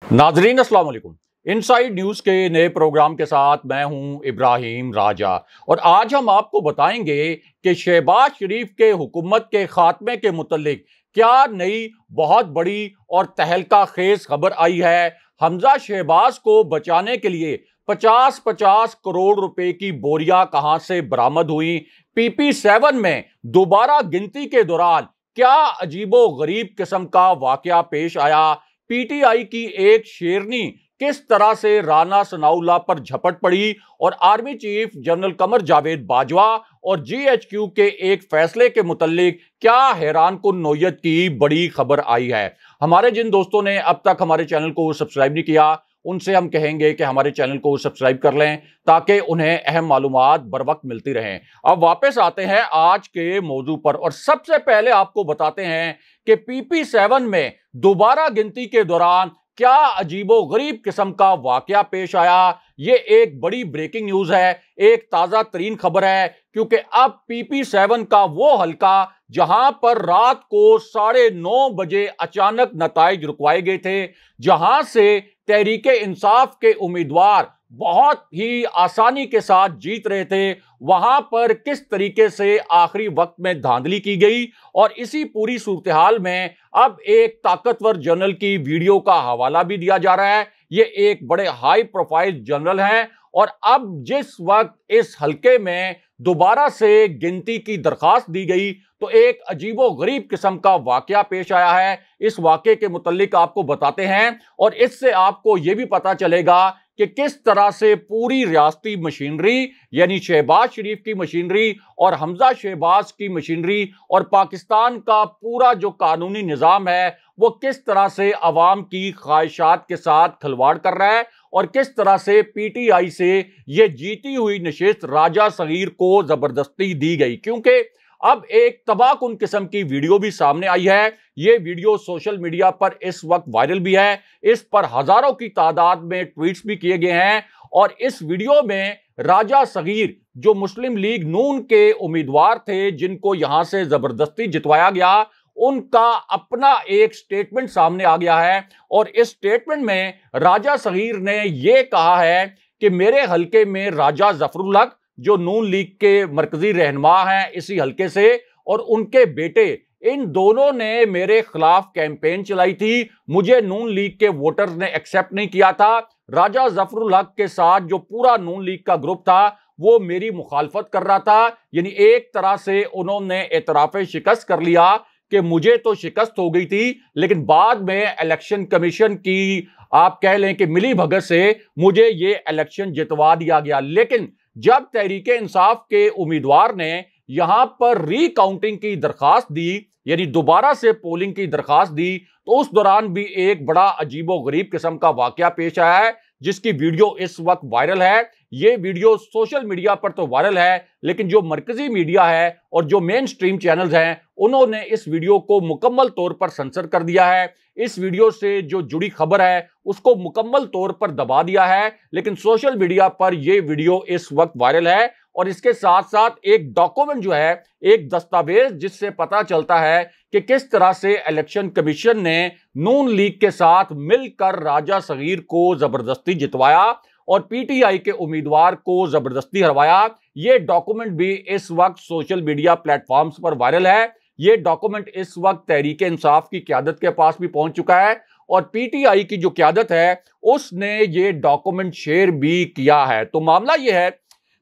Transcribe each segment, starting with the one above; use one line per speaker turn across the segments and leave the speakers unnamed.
नाजरीन अस्सलाम वालेकुम। इनसाइड न्यूज के नए प्रोग्राम के साथ मैं हूं इब्राहिम राजा और आज हम आपको बताएंगे कि शहबाज शरीफ के हुकूमत के खात्मे के मुतल्लिक क्या नई बहुत बड़ी और तहलका खेज खबर आई है। हमजा शहबाज को बचाने के लिए 50-50 करोड़ रुपए की बोरियां कहां से बरामद हुई। PP7 में दोबारा गिनती के दौरान क्या अजीबो गरीब किस्म का वाकया पेश आया। पीटीआई की एक शेरनी किस तरह से राना सनाउल्लाह पर झपट पड़ी और army chief general Qamar Javed Bajwa और जीएचक्यू के एक फैसले के मुतल्लिक क्या हैरानकुन नौयत की बड़ी खबर आई है। हमारे जिन दोस्तों ने अब तक हमारे चैनल को सब्सक्राइब नहीं किया उनसे हम कहेंगे कि हमारे चैनल को सब्सक्राइब कर लें ताकि उन्हें अहम मालूमात बर वक्त मिलती रहें। अब वापस आते हैं आज के मौजू पर और सबसे पहले आपको बताते हैं कि PP7 में दोबारा गिनती के दौरान क्या अजीबो गरीब किस्म का वाकया पेश आया। ये एक बड़ी ब्रेकिंग न्यूज है, एक ताजा तरीन खबर है, क्योंकि अब PP7 का वो हलका जहां पर रात को 9:30 बजे अचानक नताइज रुकवाए गए थे, जहां से तहरीके इंसाफ के उम्मीदवार बहुत ही आसानी के साथ जीत रहे थे, वहां पर किस तरीके से आखिरी वक्त में धांधली की गई। और इसी पूरी सूरत हाल में अब एक ताकतवर जनरल की वीडियो का हवाला भी दिया जा रहा है। ये एक बड़े हाई प्रोफाइल जनरल हैं और अब जिस वक्त इस हलके में दोबारा से गिनती की दरखास्त दी गई तो एक अजीबो गरीब किस्म का वाकया पेश आया है। इस वाकये के मुतल्लिक आपको बताते हैं और इससे आपको यह भी पता चलेगा कि किस तरह से पूरी रियासती मशीनरी यानी शहबाज शरीफ की मशीनरी और हमजा शहबाज की मशीनरी और पाकिस्तान का पूरा जो कानूनी निजाम है वो किस तरह से अवाम की ख्वाहिशात के साथ खिलवाड़ कर रहा है और किस तरह से पीटीआई से ये जीती हुई नशिस्त राजा सगीर को जबरदस्ती दी गई। क्योंकि अब एक तबाहकुन किस्म की वीडियो भी सामने आई है। ये वीडियो सोशल मीडिया पर इस वक्त वायरल भी है, इस पर हजारों की तादाद में ट्वीट्स भी किए गए हैं और इस वीडियो में राजा सगीर जो मुस्लिम लीग नून के उम्मीदवार थे जिनको यहां से जबरदस्ती जितवाया गया, उनका अपना एक स्टेटमेंट सामने आ गया है और इस स्टेटमेंट में राजा सगीर ने यह कहा है कि मेरे हलके में राजा जफरुल हक जो नून लीग के मरकजी रहनुमा हैं इसी हलके से और उनके बेटे, इन दोनों ने मेरे खिलाफ कैंपेन चलाई थी। मुझे नून लीग के वोटर्स ने एक्सेप्ट नहीं किया था। राजा जफरुल हक के साथ जो पूरा नून लीग का ग्रुप था वो मेरी मुखालफत कर रहा था। यानी एक तरह से उन्होंने एतराफ़े शिकस्त कर लिया कि मुझे तो शिकस्त हो गई थी लेकिन बाद में इलेक्शन कमीशन की आप कह लें कि मिली भगत से मुझे ये इलेक्शन जितवा दिया गया। लेकिन जब तहरीके इंसाफ के उम्मीदवार ने यहां पर रीकाउंटिंग की दरखास्त दी यानी दोबारा से पोलिंग की दरखास्त दी तो उस दौरान भी एक बड़ा अजीबो गरीब किस्म का वाकया पेश आया है जिसकी वीडियो इस वक्त वायरल है। ये वीडियो सोशल मीडिया पर तो वायरल है लेकिन जो मरकजी मीडिया है और जो मेन स्ट्रीम चैनल्स हैं उन्होंने इस वीडियो को मुकम्मल तौर पर सेंसर कर दिया है। इस वीडियो से जो जुड़ी खबर है उसको मुकम्मल तौर पर दबा दिया है। लेकिन सोशल मीडिया पर यह वीडियो इस वक्त वायरल है और इसके साथ साथ एक डॉक्यूमेंट जो है, एक दस्तावेज जिससे पता चलता है कि किस तरह से इलेक्शन कमीशन ने नून लीग के साथ मिलकर राजा सगीर को जबरदस्ती जितवाया और पीटीआई के उम्मीदवार को जबरदस्ती हरवाया। यह डॉक्यूमेंट भी इस वक्त सोशल मीडिया प्लेटफॉर्म्स पर वायरल है। यह डॉक्यूमेंट इस वक्त तहरीके इंसाफ की क़यादत के पास भी पहुंच चुका है और पीटीआई की जो क़यादत है उसने ये डॉक्यूमेंट शेयर भी किया है। तो मामला यह है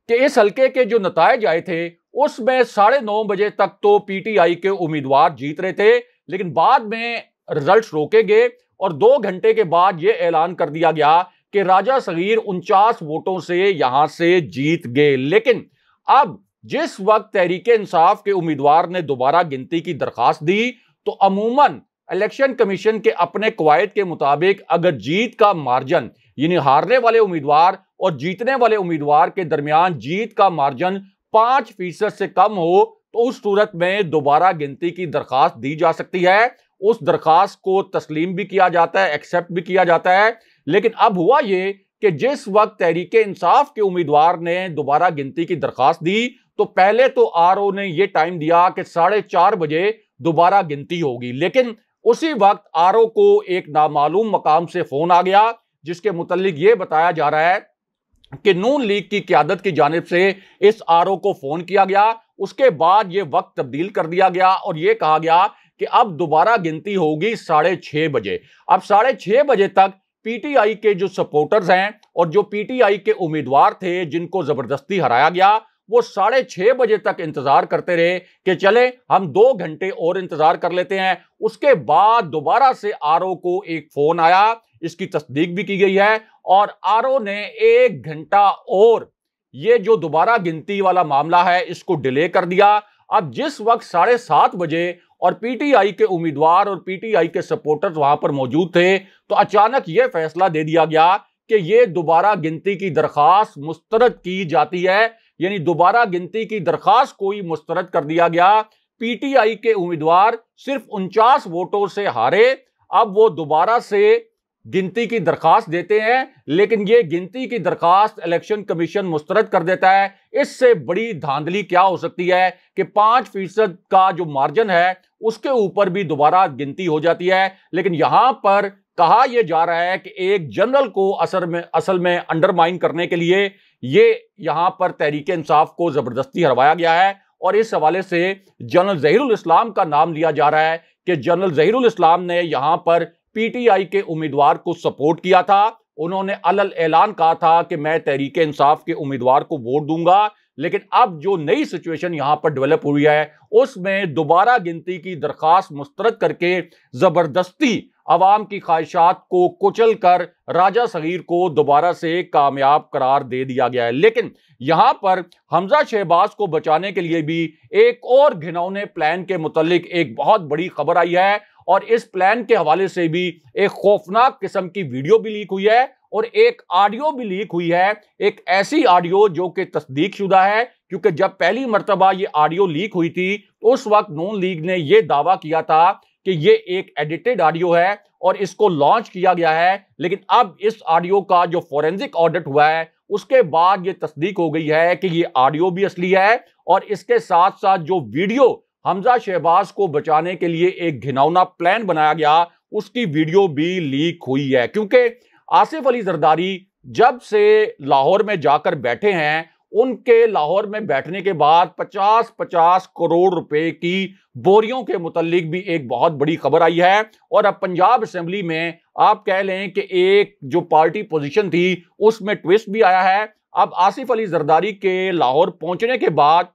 कि इस हल्के के जो नताइज आए थे उसमें 9:30 बजे तक तो पीटीआई के उम्मीदवार जीत रहे थे लेकिन बाद में रिजल्ट्स रोके गए और 2 घंटे के बाद यह ऐलान कर दिया गया कि राजा सगीर 49 वोटों से यहां से जीत गए। लेकिन अब जिस वक्त तहरीके इंसाफ के उम्मीदवार ने दोबारा गिनती की दरखास्त दी तो अमूमन इलेक्शन कमीशन के अपने कवायद के मुताबिक अगर जीत का मार्जिन यानी हारने वाले उम्मीदवार और जीतने वाले उम्मीदवार के दरमियान जीत का मार्जिन 5% से कम हो तो उस सूरत में दोबारा गिनती की दरखास्त दी जा सकती है। उस दरखास्त को तस्लीम भी किया जाता है, एक्सेप्ट भी किया जाता है। लेकिन अब हुआ ये कि जिस वक्त तहरीके इंसाफ के उम्मीदवार ने दोबारा गिनती की दरखास्त दी तो पहले तो आरओ ने यह टाइम दिया कि 4:30 बजे दोबारा गिनती होगी, लेकिन उसी वक्त आरओ को एक नामालूम मकाम से फोन आ गया, जिसके मुतालिक यह बताया जा रहा है कि नून लीग की क़यादत की जानिब से इस आरओ को फोन किया गया। उसके बाद यह वक्त तब्दील कर दिया गया और यह कहा गया कि अब दोबारा गिनती होगी 6:30 बजे। अब 6:30 बजे तक पीटीआई के जो सपोर्टर्स हैं और जो पीटीआई के उम्मीदवार थे जिनको जबरदस्ती हराया गया, वो 6:30 बजे तक इंतजार करते रहे कि चले हम 2 घंटे और इंतजार कर लेते हैं। उसके बाद दोबारा से आरओ को एक फोन आया, इसकी तस्दीक भी की गई है, और आरओ ने 1 घंटा और ये जो दोबारा गिनती वाला मामला है इसको डिले कर दिया। अब जिस वक्त 7:30 बजे और पीटीआई के उम्मीदवार और पीटीआई के सपोर्टर्स वहां पर मौजूद थे, तो अचानक यह फैसला दे दिया गया कि यह दोबारा गिनती की दरखास्त मुस्तरद की जाती है। यानी दोबारा गिनती की दरखास्त कोई मुस्तरद कर दिया गया। पीटीआई के उम्मीदवार सिर्फ 49 वोटों से हारे। अब वो दोबारा से गिनती की दरखास्त देते हैं, लेकिन ये गिनती की दरखास्त इलेक्शन कमीशन मुस्तरद कर देता है। इससे बड़ी धांधली क्या हो सकती है कि 5% का जो मार्जिन है उसके ऊपर भी दोबारा गिनती हो जाती है। लेकिन यहां पर कहा यह जा रहा है कि एक जनरल को असल में अंडरमाइन करने के लिए ये यहां पर तहरीक इंसाफ को जबरदस्ती हरवाया गया है, और इस हवाले से जनरल जहीरुल इस्लाम का नाम लिया जा रहा है कि जनरल जहीरुल इस्लाम ने यहां पर पीटीआई के उम्मीदवार को सपोर्ट किया था। उन्होंने अलल ऐलान कहा था कि मैं तहरीक इंसाफ के उम्मीदवार को वोट दूंगा। लेकिन अब जो नई सिचुएशन यहां पर डेवलप हुई है उसमें दोबारा गिनती की दरखास्त मुस्तरद करके जबरदस्ती अवाम की ख्वाहिशात को कुचल कर राजा सगीर को दोबारा से कामयाब करार दे दिया गया है। लेकिन यहां पर हमजा शहबाज को बचाने के लिए भी एक और घिनौने प्लान के मुतालिक एक बहुत बड़ी खबर आई है, और इस प्लान के हवाले से भी एक खौफनाक किस्म की वीडियो भी लीक हुई है और एक ऑडियो भी लीक हुई है। एक ऐसी ऑडियो जो कि तस्दीक शुदा है, क्योंकि जब पहली मर्तबा ये ऑडियो लीक हुई थी तो उस वक्त नून लीग ने यह दावा किया था कि ये एक एडिटेड ऑडियो है और इसको लॉन्च किया गया है। लेकिन अब इस ऑडियो का जो फोरेंसिक ऑडिट हुआ है उसके बाद ये तस्दीक हो गई है कि ये ऑडियो भी असली है, और इसके साथ साथ जो वीडियो हमजा शहबाज को बचाने के लिए एक घिनौना प्लान बनाया गया उसकी वीडियो भी लीक हुई है। क्योंकि आसिफ अली जरदारी जब से लाहौर में जाकर बैठे हैं, उनके लाहौर में बैठने के बाद 50-50 करोड़ रुपए की बोरियों के मुतालिक भी एक बहुत बड़ी खबर आई है। और अब पंजाब असेंबली में आप कह लें कि एक जो पार्टी पोजीशन थी उसमें ट्विस्ट भी आया है। अब आसिफ अली जरदारी के लाहौर पहुंचने के बाद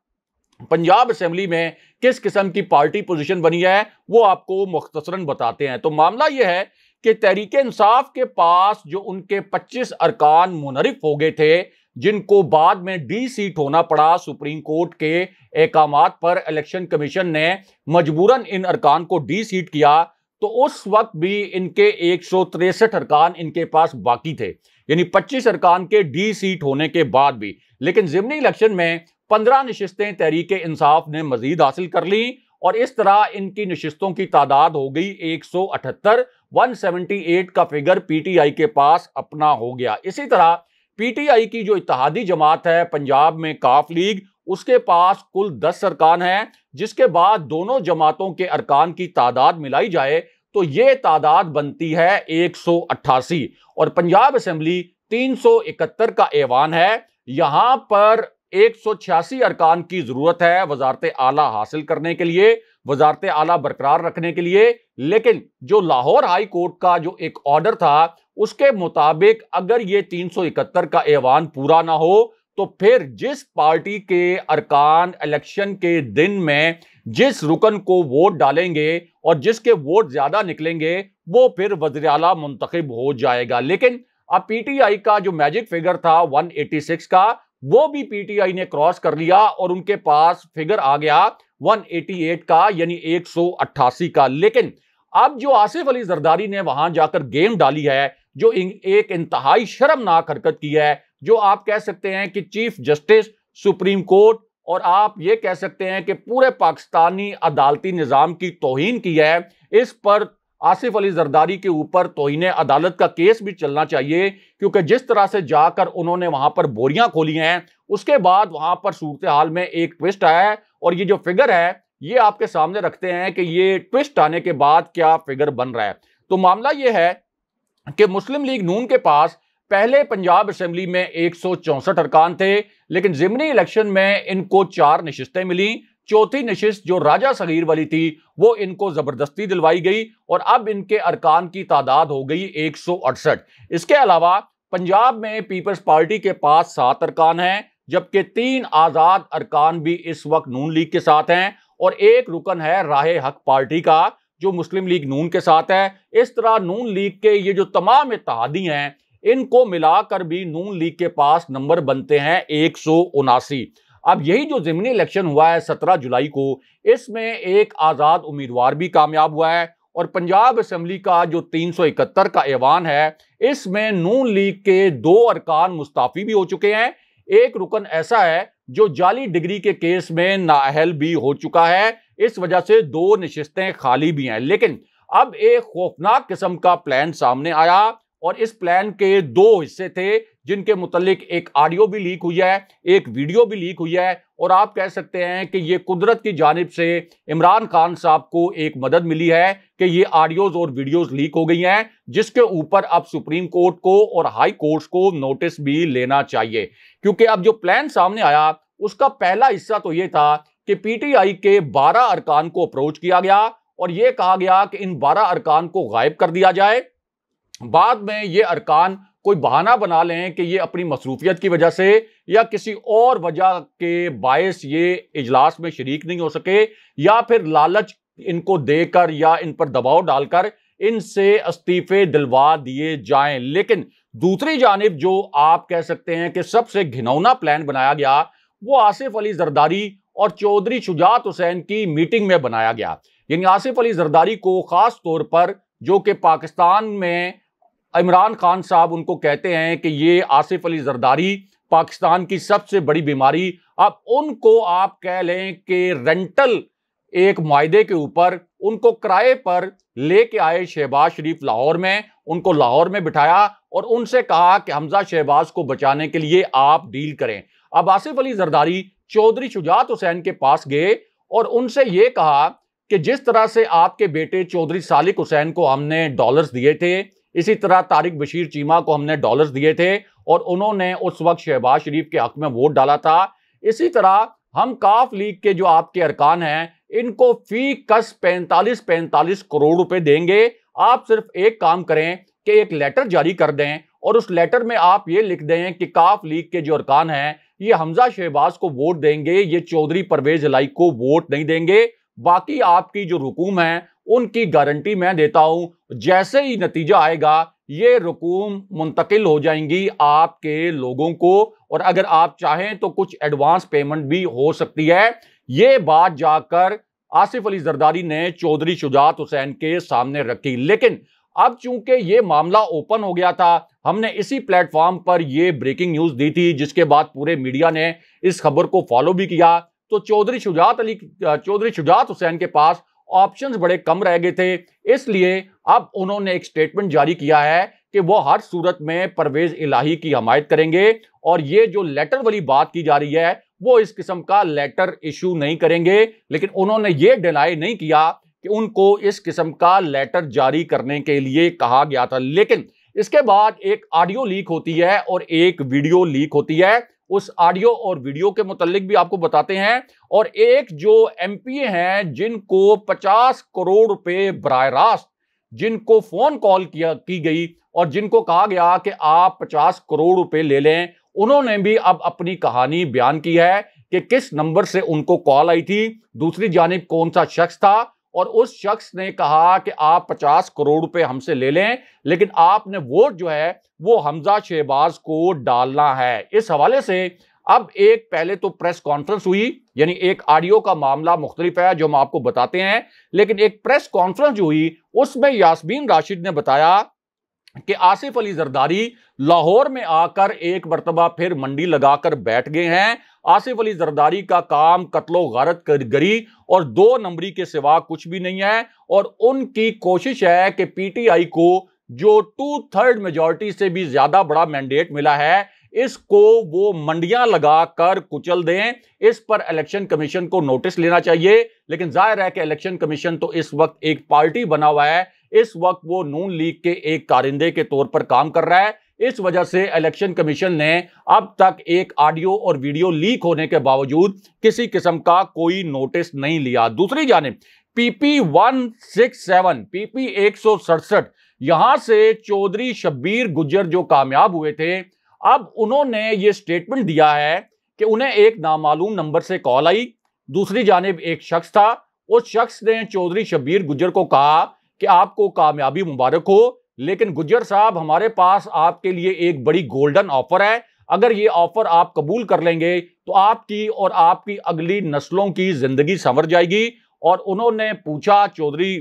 पंजाब असेंबली में किस किस्म की पार्टी पोजीशन बनी है वो आपको मुख्तसरन बताते हैं। तो मामला यह है कि तहरीक इंसाफ के पास जो उनके 25 अरकान मुनरिफ हो गए थे, जिनको बाद में डी सीट होना पड़ा सुप्रीम कोर्ट के अहकामात पर, इलेक्शन कमीशन ने मजबूरन इन अरकान को डी सीट किया, तो उस वक्त भी इनके 163 अरकान इनके पास बाकी थे, यानी 25 अरकान के डी सीट होने के बाद भी। लेकिन ज़िमनी इलेक्शन में 15 नशिस्तें तहरीक इंसाफ ने मजीद हासिल कर ली और इस तरह इनकी नशिस्तों की तादाद हो गई 178। 178 का फिगर पीटीआई के पास अपना हो गया। इसी तरह पीटीआई की जो इत्तेहादी जमात है पंजाब में काफ लीग, उसके पास कुल 10 अरकान हैं, जिसके बाद दोनों जमातों के अरकान की तादाद मिलाई जाए तो यह तादाद बनती है 188। और पंजाब असेंबली 371 का ऐवान है। यहां पर 186 अरकान की जरूरत है वजारत आला हासिल करने के लिए, वजारत आला बरकरार रखने के लिए। लेकिन जो लाहौर हाई कोर्ट का जो एक ऑर्डर था उसके मुताबिक अगर ये 371 का ऐवान पूरा ना हो तो फिर जिस पार्टी के अरकान इलेक्शन के दिन में जिस रुकन को वोट डालेंगे और जिसके वोट ज्यादा निकलेंगे वो फिर वज़ीर आला मुंतखब हो जाएगा। लेकिन अब पीटीआई का जो मैजिक फिगर था 186 का, वो भी पीटीआई ने क्रॉस कर लिया और उनके पास फिगर आ गया 188 का, यानी 188 का। लेकिन अब जो आसिफ अली जरदारी ने वहां जाकर गेम डाली है, जो एक इंतहाई शर्मनाक हरकत की है, जो आप कह सकते हैं कि चीफ जस्टिस सुप्रीम कोर्ट और आप ये कह सकते हैं कि पूरे पाकिस्तानी अदालती निजाम की तौहीन की है। इस पर आसिफ अली जरदारी के ऊपर तौहीन अदालत का केस भी चलना चाहिए, क्योंकि जिस तरह से जाकर उन्होंने वहां पर बोरियां खोली हैं उसके बाद वहां पर सूरत हाल में एक ट्विस्ट आया है और ये जो फिगर है ये आपके सामने रखते हैं कि ये ट्विस्ट आने के बाद क्या फिगर बन रहा है। तो मामला ये है कि मुस्लिम लीग नून के पास पहले पंजाब असेंबली में 164 अरकान थे, लेकिन ज़िमनी इलेक्शन में इनको 4 नशिस्तें मिली। चौथी नशिस्त जो राजा सगीर वाली थी वो इनको जबरदस्ती दिलवाई गई और अब इनके अरकान की तादाद हो गई 168। इसके अलावा पंजाब में पीपल्स पार्टी के पास 7 अरकान हैं, जबकि 3 आजाद अरकान भी इस वक्त नून लीग के साथ हैं और एक रुकन है राहे हक पार्टी का जो मुस्लिम लीग नून के साथ है। इस तरह नून लीग के ये जो तमाम इत्तेहादी हैं इनको मिलाकर भी नून लीग के पास नंबर बनते हैं 179। अब यही जो ज़िमनी इलेक्शन हुआ है 17 जुलाई को, इसमें एक आज़ाद उम्मीदवार भी कामयाब हुआ है और पंजाब असेंबली का जो 371 का ऐवान है इसमें नून लीग के 2 अरकान मुस्ताफी भी हो चुके हैं। एक रुकन ऐसा है जो जाली डिग्री के केस में नाअहल भी हो चुका है, इस वजह से 2 नशिस्तें खाली भी हैं। लेकिन अब एक खौफनाक किस्म का प्लान सामने आया और इस प्लान के 2 हिस्से थे जिनके मुतालिक एक ऑडियो भी लीक हुई है, एक वीडियो भी लीक हुई है और आप कह सकते हैं कि ये कुदरत की जानिब से इमरान खान साहब को एक मदद मिली है कि ये ऑडियोज और वीडियोज लीक हो गई हैं, जिसके ऊपर अब सुप्रीम कोर्ट को और हाई कोर्ट्स को नोटिस भी लेना चाहिए। क्योंकि अब जो प्लान सामने आया उसका पहला हिस्सा तो ये था कि पीटीआई के 12 अरकान को अप्रोच किया गया और यह कहा गया कि इन 12 अरकान को गायब कर दिया जाए। बाद में ये अरकान कोई बहाना बना लें कि ये अपनी मसरूफियत की वजह से या किसी और वजह के बायस ये इजलास में शरीक नहीं हो सके, या फिर लालच इनको देकर या इन पर दबाव डालकर इनसे इस्तीफे दिलवा दिए जाएं। लेकिन दूसरी जानिब जो आप कह सकते हैं कि सबसे घिनौना प्लान बनाया गया वो आसिफ अली जरदारी और चौधरी शुजात हुसैन की मीटिंग में बनाया गया। यानी आसिफ अली जरदारी को खास तौर पर, जो कि पाकिस्तान में इमरान खान साहब उनको कहते हैं कि ये आसिफ अली जरदारी पाकिस्तान की सबसे बड़ी बीमारी, अब उनको आप कह लें कि रेंटल एक मुआहदे के ऊपर उनको किराए पर लेके आए शहबाज शरीफ लाहौर में, उनको लाहौर में बिठाया और उनसे कहा कि हमजा शहबाज को बचाने के लिए आप डील करें। अब आसिफ अली जरदारी चौधरी शुजात हुसैन के पास गए और उनसे ये कहा कि जिस तरह से आपके बेटे चौधरी सालिक हुसैन को हमने डॉलर्स दिए थे, इसी तरह तारिक बशीर चीमा को हमने डॉलर्स दिए थे और उन्होंने उस वक्त शहबाज शरीफ के हक में वोट डाला था, इसी तरह हम काफ लीग के जो आपके अरकान हैं इनको फी कस 45 करोड़ रुपए देंगे। आप सिर्फ एक काम करें कि एक लेटर जारी कर दें और उस लेटर में आप ये लिख दें कि काफ लीग के जो अरकान हैं ये हमजा शहबाज को वोट देंगे, ये चौधरी परवेज इलाही को वोट नहीं देंगे। बाकी आपकी जो रुकूम है उनकी गारंटी मैं देता हूं, जैसे ही नतीजा आएगा ये रुकूम मुंतकिल हो जाएंगी आपके लोगों को और अगर आप चाहें तो कुछ एडवांस पेमेंट भी हो सकती है। ये बात जाकर आसिफ अली जरदारी ने चौधरी शुजात हुसैन के सामने रखी। लेकिन अब चूंकि ये मामला ओपन हो गया था, हमने इसी प्लेटफॉर्म पर ये ब्रेकिंग न्यूज दी थी जिसके बाद पूरे मीडिया ने इस खबर को फॉलो भी किया। तो चौधरी शुजात हुसैन के पास ऑप्शंस बड़े कम रह गए थे, इसलिए अब उन्होंने एक स्टेटमेंट जारी किया है कि वो हर सूरत में परवेज इलाही की हमायत करेंगे और ये जो लेटर वाली बात की जा रही है वो इस किस्म का लेटर इशू नहीं करेंगे। लेकिन उन्होंने ये डिनाई नहीं किया कि उनको इस किस्म का लेटर जारी करने के लिए कहा गया था। लेकिन इसके बाद एक ऑडियो लीक होती है और एक वीडियो लीक होती है। उस ऑडियो और वीडियो के मुतालिक भी आपको बताते हैं। और एक जो एमपीए हैं जिनको 50 करोड़ रुपए बराह रास्त जिनको फोन कॉल की गई और जिनको कहा गया कि आप 50 करोड़ रुपए ले लें, उन्होंने भी अब अपनी कहानी बयान की है कि किस नंबर से उनको कॉल आई थी, दूसरी जानिब कौन सा शख्स था और उस शख्स ने कहा कि आप 50 करोड़ रुपए हमसे ले लें, लेकिन आपने वोट जो है वो हमजा शहबाज को डालना है। इस हवाले से अब एक पहले तो प्रेस कॉन्फ्रेंस हुई, यानी एक ऑडियो का मामला मुख्तलिफ है जो हम आपको बताते हैं, लेकिन एक प्रेस कॉन्फ्रेंस जो हुई उसमें यास्मीन राशिद ने बताया कि आसिफ अली जरदारी लाहौर में आकर एक मरतबा फिर मंडी लगाकर बैठ गए हैं। आसिफ अली जरदारी का काम कत्लो गारत गरी और 2 नंबरी के सिवा कुछ भी नहीं है और उनकी कोशिश है कि पीटीआई को जो 2/3 मेजॉरिटी से भी ज्यादा बड़ा मैंडेट मिला है इसको वो मंडियां लगाकर कुचल दें। इस पर इलेक्शन कमीशन को नोटिस लेना चाहिए। लेकिन जाहिर है कि इलेक्शन कमीशन तो इस वक्त एक पार्टी बना हुआ है, इस वक्त वो नून लीग के एक कारिंदे के तौर पर काम कर रहा है। इस वजह से इलेक्शन कमीशन ने अब तक एक ऑडियो और वीडियो लीक होने के बावजूद किसी किस्म का कोई नोटिस नहीं लिया। दूसरी जानिब पीपी 167, पीपी 167, यहां से चौधरी शब्बीर गुज्जर जो कामयाब हुए थे, अब उन्होंने ये स्टेटमेंट दिया है कि उन्हें एक नामालूम नंबर से कॉल आई। दूसरी जानिब एक शख्स था, उस शख्स ने चौधरी शब्बीर गुज्जर को कहा कि आपको कामयाबी मुबारक हो, लेकिन गुज्जर साहब हमारे पास आपके लिए एक बड़ी गोल्डन ऑफर है। अगर ये ऑफर आप कबूल कर लेंगे तो आपकी और आपकी अगली नस्लों की जिंदगी संवर जाएगी। और उन्होंने पूछा चौधरी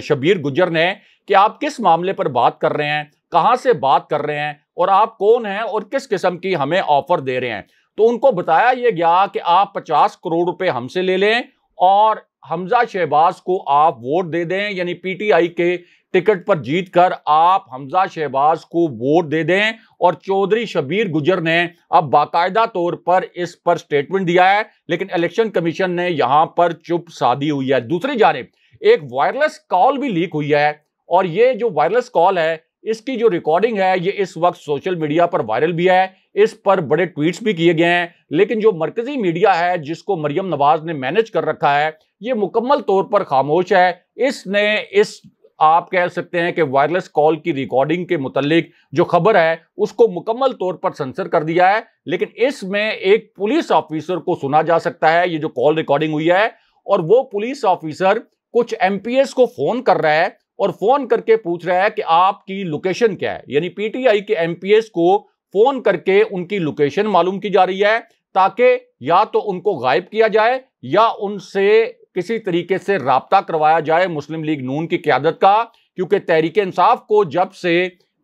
शब्बीर गुज्जर ने कि आप किस मामले पर बात कर रहे हैं, कहां से बात कर रहे हैं और आप कौन हैं और किस किस्म की हमें ऑफर दे रहे हैं। तो उनको बताया यह गया कि आप 50 करोड़ रुपए हमसे ले लें और हमजा शहबाज को आप वोट दे दें, यानी पीटीआई के टिकट पर जीतकर आप हमजा शहबाज को वोट दे दें। और चौधरी शब्बीर गुज्जर ने अब बाकायदा तौर पर इस पर स्टेटमेंट दिया है, लेकिन इलेक्शन कमीशन ने यहां पर चुप साधी हुई है। दूसरी जानिब एक वायरलेस कॉल भी लीक हुई है और ये जो वायरलेस कॉल है इसकी जो रिकॉर्डिंग है ये इस वक्त सोशल मीडिया पर वायरल भी है, इस पर बड़े ट्वीट्स भी किए गए हैं। लेकिन जो मरकजी मीडिया है जिसको मरियम नवाज ने मैनेज कर रखा है ये मुकम्मल तौर पर खामोश है। इसने इस आप कह सकते हैं कि वायरलेस कॉल की रिकॉर्डिंग के मुतालिक जो खबर है उसको मुकम्मल तौर पर सेंसर कर दिया है। लेकिन इसमें एक पुलिस ऑफिसर को सुना जा सकता है, ये जो कॉल रिकॉर्डिंग हुई है, और वो पुलिस ऑफिसर कुछ एमपीएस को फोन कर रहा है और फोन करके पूछ रहा है कि आपकी लोकेशन क्या है। यानी पीटीआई के एमपीएस को फोन करके उनकी लोकेशन मालूम की जा रही है ताकि या तो उनको गायब किया जाए या उनसे किसी तरीके से राब्ता करवाया जाए मुस्लिम लीग नून की क़यादत का। क्योंकि तहरीक इंसाफ को जब से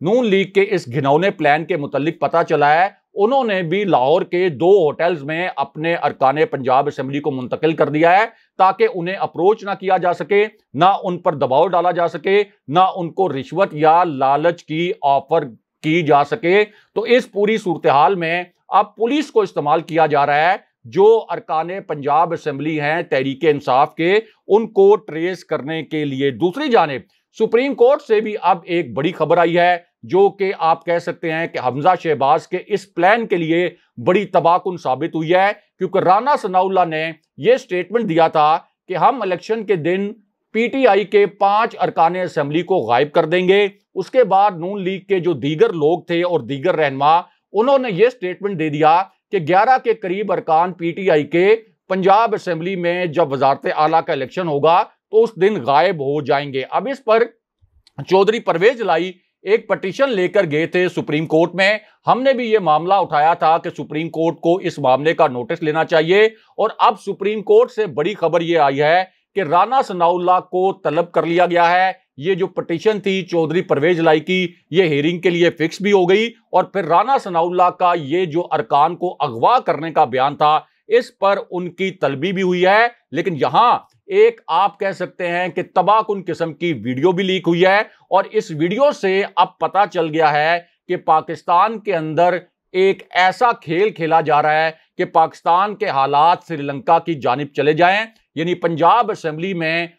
नून लीग के इस घिनौने प्लान के मुतालिक पता चला है, उन्होंने भी लाहौर के 2 होटल्स में अपने अरकाने पंजाब असेंबली को मुंतकिल कर दिया है ताकि उन्हें अप्रोच ना किया जा सके, ना उन पर दबाव डाला जा सके, ना उनको रिश्वत या लालच की ऑफर की जा सके। तो इस पूरी सूरत हाल में अब पुलिस को इस्तेमाल किया जा रहा है, जो अरकाने पंजाब असेंबली हैं तहरीक इंसाफ के, उनको ट्रेस करने के लिए। दूसरी जानिब सुप्रीम कोर्ट से भी अब एक बड़ी खबर आई है जो कि आप कह सकते हैं कि हमजा शहबाज के इस प्लान के लिए बड़ी तबाहकुन साबित हुई है। क्योंकि राना सनाउल्लाह ने यह स्टेटमेंट दिया था कि हम इलेक्शन के दिन पीटीआई के 5 अरकाने असेंबली को गायब कर देंगे। उसके बाद नून लीग के जो दीगर लोग थे और दीगर रहनुमा, उन्होंने यह स्टेटमेंट दे दिया कि 11 के करीब अरकान पीटीआई के पंजाब असेंबली में जब वजारत आला का इलेक्शन होगा तो उस दिन गायब हो जाएंगे। अब इस पर चौधरी परवेज लाई एक पटिशन लेकर गए थे सुप्रीम कोर्ट में। हमने भी यह मामला उठाया था कि सुप्रीम कोर्ट को इस मामले का नोटिस लेना चाहिए। और अब सुप्रीम कोर्ट से बड़ी खबर यह आई है कि राना सनाउल्लाह को तलब कर लिया गया है। ये जो पटिशन थी चौधरी परवेज लाई की, ये हेयरिंग के लिए फिक्स भी हो गई। और फिर राना सनाउल्लाह का ये जो अरकान को अगवा करने का बयान था, इस पर उनकी तलबी भी हुई है। लेकिन यहां एक आप कह सकते हैं कि तबाहकुन किस्म की वीडियो भी लीक हुई है। और इस वीडियो से अब पता चल गया है कि पाकिस्तान के अंदर एक ऐसा खेल खेला जा रहा है कि पाकिस्तान के हालात श्रीलंका की जानिब चले जाएं। यानी पंजाब असेंबली में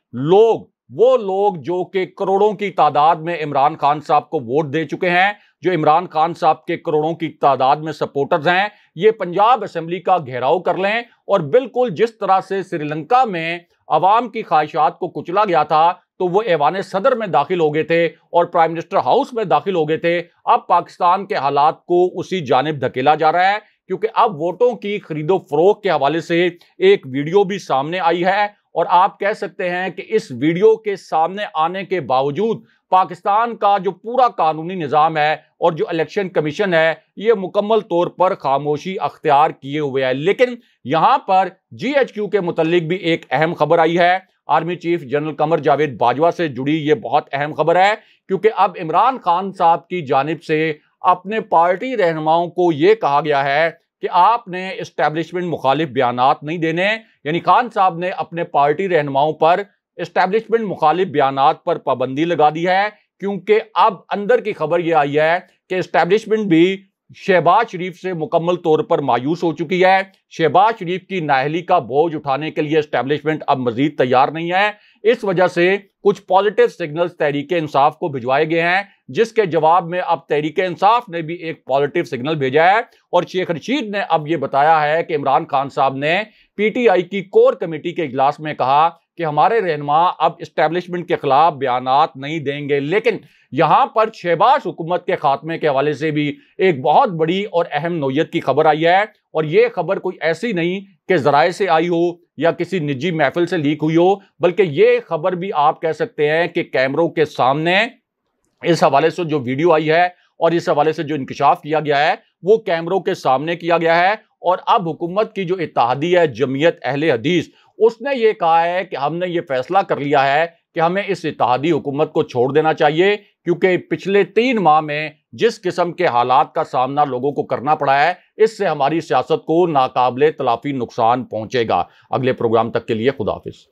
वो लोग जो कि करोड़ों की तादाद में इमरान खान साहब को वोट दे चुके हैं, जो इमरान खान साहब के करोड़ों की तादाद में सपोर्टर्स हैं, ये पंजाब असेंबली का घेराव कर लें और बिल्कुल जिस तरह से श्रीलंका में अवाम की ख्वाहिशात को कुचला गया था तो वो ऐवान सदर में दाखिल हो गए थे और प्राइम मिनिस्टर हाउस में दाखिल हो गए थे। अब पाकिस्तान के हालात को उसी जानिब धकेला जा रहा है, क्योंकि अब वोटों की खरीदो फरोख्त के हवाले से एक वीडियो भी सामने आई है। और आप कह सकते हैं कि इस वीडियो के सामने आने के बावजूद पाकिस्तान का जो पूरा कानूनी निज़ाम है और जो इलेक्शन कमीशन है, ये मुकम्मल तौर पर खामोशी अख्तियार किए हुए है। लेकिन यहां पर जीएचक्यू के मुतालिक भी एक अहम खबर आई है। Army chief general Qamar Javed Bajwa से जुड़ी ये बहुत अहम खबर है, क्योंकि अब इमरान खान साहब की जानिब से अपने पार्टी रहनुमाओं को यह कहा गया है कि आपने एस्टैब्लिशमेंट मुखालिफ बयानात नहीं देने। यानी खान साहब ने अपने पार्टी रहनुमाओं पर एस्टैब्लिशमेंट मुखालिफ बयानात पर पाबंदी लगा दी है, क्योंकि अब अंदर की खबर यह आई है कि एस्टैब्लिशमेंट भी शहबाज शरीफ से मुकम्मल तौर पर मायूस हो चुकी है। शहबाज शरीफ की नाअहली का बोझ उठाने के लिए एस्टेब्लिशमेंट अब मजीद तैयार नहीं है। इस वजह से कुछ पॉजिटिव सिग्नल्स तहरीक इंसाफ को भिजवाए गए हैं, जिसके जवाब में अब तहरीक इंसाफ ने भी एक पॉजिटिव सिग्नल भेजा है और शेख रशीद ने अब यह बताया है कि इमरान खान साहब ने पीटीआई की कोर कमेटी के इजलास में कहा कि हमारे रहनुमा अब एस्टेब्लिशमेंट के खिलाफ बयानात नहीं देंगे। लेकिन यहां पर शहबाज हुकूमत के खात्मे के हवाले से भी एक बहुत बड़ी और अहम नौयत की खबर आई है, और यह खबर कोई ऐसी नहीं कि जराए से आई हो या किसी निजी महफिल से लीक हुई हो, बल्कि यह खबर भी आप कह सकते हैं कि कैमरों के सामने इस हवाले से जो वीडियो आई है और इस हवाले से जो इंकशाफ किया गया है वो कैमरों के सामने किया गया है। और अब हुकूमत की जो इत्तेहादी है जमीयत अहले हदीस, उसने ये कहा है कि हमने ये फैसला कर लिया है कि हमें इस इत्तेहादी हुकूमत को छोड़ देना चाहिए, क्योंकि पिछले 3 माह में जिस किस्म के हालात का सामना लोगों को करना पड़ा है, इससे हमारी सियासत को नाकाबिले तलाफी नुकसान पहुंचेगा। अगले प्रोग्राम तक के लिए खुदा हाफिज।